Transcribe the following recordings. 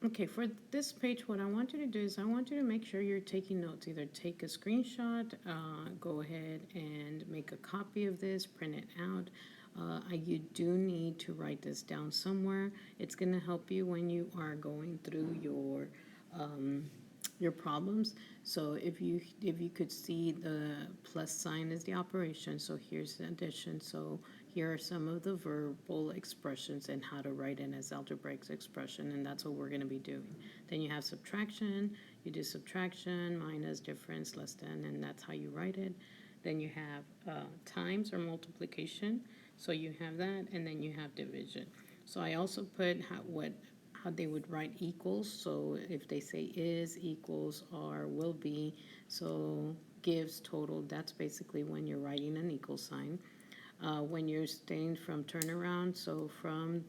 Okay, for this page, what I want you to do is I want you to make sure you're taking notes. Either take a screenshot, go ahead and make a copy of this, print it out. You do need to write this down somewhere. It's going to help you when you are going through your problems. So if you could see, the plus sign is the operation. So here's the addition. So here are some of the verbal expressions and how to write it as algebraic expression, and that's what we're going to be doing. Then you have subtraction. You do subtraction, minus, difference, less than, and that's how you write it. Then you have times or multiplication. So you have that, and then you have division. So I also put how they would write equals. So if they say is, equals, or will be, so gives, total, that's basically when you're writing an equal sign. When you're staying from turnaround, so from,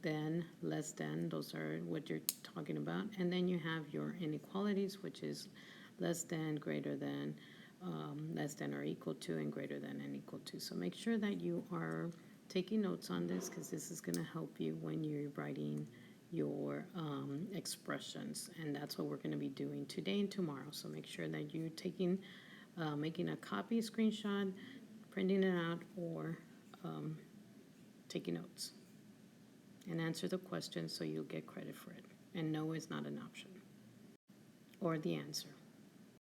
then, less than, those are what you're talking about. And then you have your inequalities, which is less than, greater than, less than or equal to, and greater than and equal to. So make sure that you are taking notes on this, because this is going to help you when you're writing your expressions. And that's what we're going to be doing today and tomorrow. So make sure that you're making a copy, screenshot, printing it out, or taking notes. And answer the question so you'll get credit for it. And no is not an option or the answer.